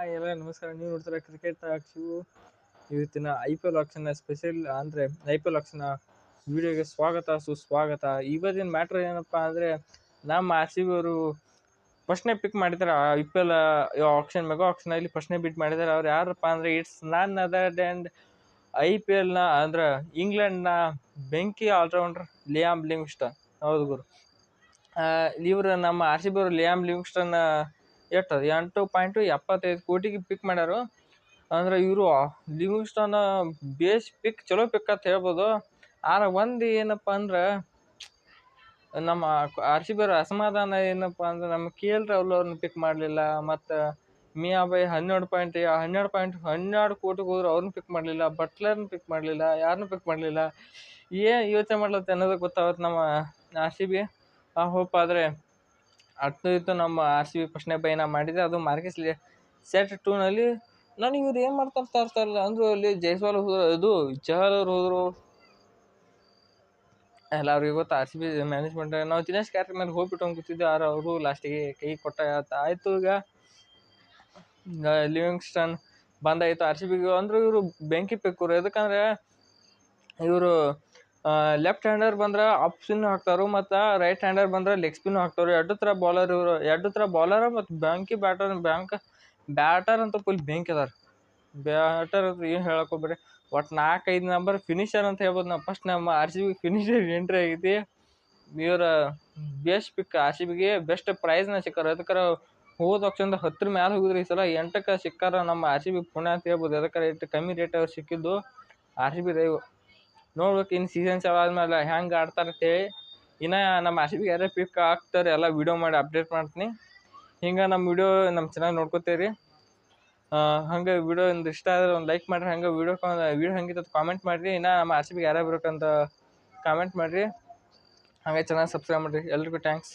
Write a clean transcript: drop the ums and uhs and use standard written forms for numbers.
ಎಲ್ಲ ನಮಸ್ಕಾರ. ನೀವು ನೋಡ್ತಾರೆ ಕ್ರಿಕೆಟ್ ಶಿವು. ಇವತ್ತಿನ IPL ಆಕ್ಷನ್ ಸ್ಪೆಷಲ್ ಅಂದ್ರೆ IPL ಆಕ್ಷನ್ ವಿಡಿಯೋಗೆ ಸ್ವಾಗತ ಸುಸ್ವಾಗತ. ಇವತ್ತಿನ ಮ್ಯಾಟ್ರ್ ಏನಪ್ಪಾ ಅಂದ್ರೆ ನಮ್ಮ RCB ಅವರು ಫಸ್ಟ್ನೇ ಪಿಕ್ ಮಾಡಿದಾರೆ IPL ಆಕ್ಷನ್ ಮೆಗಾ ಆಕ್ಷನ್ ಅಲ್ಲಿ ಫಸ್ಟ್ನೇ ಬಿಟ್ ಮಾಡಿದಾರೆ. ಅವ್ರು ಯಾರಪ್ಪ ಅಂದ್ರೆ it's none other than IPL ನ ಅಂದ್ರೆ ಇಂಗ್ಲೆಂಡ್ ನ ಬೆಂಕಿ ಆಲ್ರೌಂಡರ್ ಲಿಯಾಮ್ ಲಿವಿಂಗ್ಸ್ಟನ್. ಹೌದು ಗುರು, ಇವ್ರು ನಮ್ಮ RCB ಅವರು ಲಿಯಾಮ್ ಲಿವಿಂಗ್ಸ್ಟನ್ 8.75 ಕೋಟಿಗೆ ಪಿಕ್ ಮಾಡ್ಯಾರು. ಅಂದ್ರೆ ಇವರು ಲಿವಿಂಗ್ಸ್ಟನ್ ಬೇಸ್ ಪಿಕ್ ಚಲೋ ಪಿಕ್ ಅಂತ ಹೇಳ್ಬೋದು. ಆರ ಒಂದು ಏನಪ್ಪಾ ಅಂದ್ರೆ ನಮ್ಮ RCB ಅವರ ಅಸಮಾಧಾನ ಏನಪ್ಪಾ ಅಂದ್ರೆ ನಮ್ಮ KL ರಾಹುಲ್ ಅವ್ರನ್ನ ಪಿಕ್ ಮಾಡಲಿಲ್ಲ. ಮತ್ತು ಮಿಯಾಬಾಯ್ 12 ಕೋಟಿಗೆ ಹೋದ್ರು, ಅವ್ರನ್ನ ಪಿಕ್ ಮಾಡಲಿಲ್ಲ. ಬಟ್ಲರ್ನ ಪಿಕ್ ಮಾಡಲಿಲ್ಲ, ಯಾರನ್ನೂ ಪಿಕ್ ಮಾಡಲಿಲ್ಲ. ಏನು ಯೋಚನೆ ಮಾಡ್ಲತ್ತೆ ಅನ್ನೋದು ಗೊತ್ತಾಗುತ್ತೆ ನಮ್ಮ RCB. ಆ ಹೋಪ್ ಆದರೆ ಇತ್ತು ನಮ್ಮ RCB ಫಸ್ಟ್ನೇ ಬೈನ ಮಾಡಿದೆ, ಅದು ಮಾರ್ಕೆಸ್ ಸೆಟ್ 2ನಲ್ಲಿ. ನನಗೆ ಇವ್ರು ಏನು ಮಾಡ್ತಾ ಇರ್ತಾರಲ್ಲ ಅಂದ್ರು ಅಲ್ಲಿ ಜೈಸ್ವಾಲ್ ಹೋದ್ರು, ಇದು ಚಹಲ್ ಅವ್ರು ಹೋದ್ರು. ಎಲ್ಲರಿಗೂ ಗೊತ್ತು RCB ಮ್ಯಾನೇಜ್ಮೆಂಟ್ ನಾವು ದಿನೇಶ್ ಕಾರ್ತಿಕ್ ಮೇಲೆ ಹೋಗ್ಬಿಟ್ಟು ಕೂತಿದ್ದೆ. ಆದ್ರೆ ಅವರು ಲಾಸ್ಟಿಗೆ ಕೈ ಕೊಟ್ಟ ಆಯ್ತು. ಈಗ ಲಿವಿಂಗ್ಸ್ಟನ್ ಬಂದಾಯ್ತು RCBಗೆ. ಅಂದ್ರೆ ಇವರು ಬೆಂಕಿ ಪಿಕ್ಕರು. ಯಾಕಂದ್ರೆ ಇವರು ಲೆಫ್ಟ್ ಹ್ಯಾಂಡರ್ ಬಂದ್ರೆ ಆಫ್ ಸ್ಪಿನ್ ಹಾಕ್ತಾರು, ಮತ್ತು ರೈಟ್ ಹ್ಯಾಂಡರ್ ಬಂದ್ರೆ ಲೆಗ್ ಸ್ಪಿನ್ ಹಾಕ್ತಾರು. ಎರಡು ಥರ ಬಾಲರ್ ಇವರು, ಎರಡು ಥರ ಬಾಲರ್ ಮತ್ತು ಬೆಂಕಿ ಬ್ಯಾಟರ್ ಅಂತ ಫುಲ್ ಬೆಂಕಿ ಅದಾರ. ಬ್ಯಾಟರ್ ಅಂತ ಏನು ಹೇಳಕ್ ಹೋಗ್ಬೇಡಿ, ಒಟ್ಟು 4-5 ನಂಬರ್ ಫಿನಿಷರ್ ಅಂತ ಹೇಳ್ಬೋದು. ನಾವು ಫಸ್ಟ್ ನಮ್ಮ RCB ಫಿನಿಷರ್ ಎಂಟ್ರಿ ಆಗೈತಿ. ಇವರ ಬೆಸ್ಟ್ ಪಿಕ್ RCBಗೆ ಬೆಸ್ಟ್ ಪ್ರೈಸ್ನ ಸಿಕ್ಕಾರ. ಅದಕ್ಕೆ ಹೋದ ವರ್ಷದಿಂದ 10 ಮ್ಯಾಲೆ ಹೋಗಿದ್ರಿ, ಈ ಸಲ 8ಕ್ಕೆ ಸಿಕ್ಕಾರ ನಮ್ಮ RCB ಪುಣ್ಯ ಅಂತ ಹೇಳ್ಬೋದು. ಅದಕ್ಕೆ ರೇಟ್ ಕಮ್ಮಿ ರೇಟ್ ಅವ್ರು ಸಿಕ್ಕಿದ್ದು RCB ರೈವ್. ನೋಡ್ಬೇಕು ಇನ್ನು ಸೀಸನ್ ಚಾಲು ಆದ್ಮೇಲೆ ಹೆಂಗೆ ಆಡ್ತಾರೆ ಅಂತೇಳಿ. ಇನ್ನು ನಮ್ಮ RCB ಯಾರೇ ಪಿಕ್ ಆಗ್ತಾರೆ ಎಲ್ಲ ವೀಡಿಯೋ ಮಾಡಿ ಅಪ್ಡೇಟ್ ಮಾಡ್ತೀನಿ. ಹಿಂಗೆ ನಮ್ಮ ವಿಡಿಯೋ ನಮ್ಮ ಚಾನಲ್ ನೋಡ್ಕೋತೀರಿ. ಹಂಗೆ ವಿಡಿಯೋ ಇಷ್ಟ ಆದರೆ ಒಂದು ಲೈಕ್ ಮಾಡಿರಿ. ಹಂಗೆ ವಿಡಿಯೋ ಹೆಂಗಿತ್ತು ಕಾಮೆಂಟ್ ಮಾಡಿರಿ. ಇನ್ನು ನಮ್ಮ RCB ಯಾರೇ ಬರ್ಬೇಕಂತ ಕಾಮೆಂಟ್ ಮಾಡಿರಿ. ಹಾಗೆ ಚಾನಲ್ ಸಬ್ಸ್ಕ್ರೈಬ್ ಮಾಡಿರಿ. ಎಲ್ರಿಗೂ ಥ್ಯಾಂಕ್ಸ್.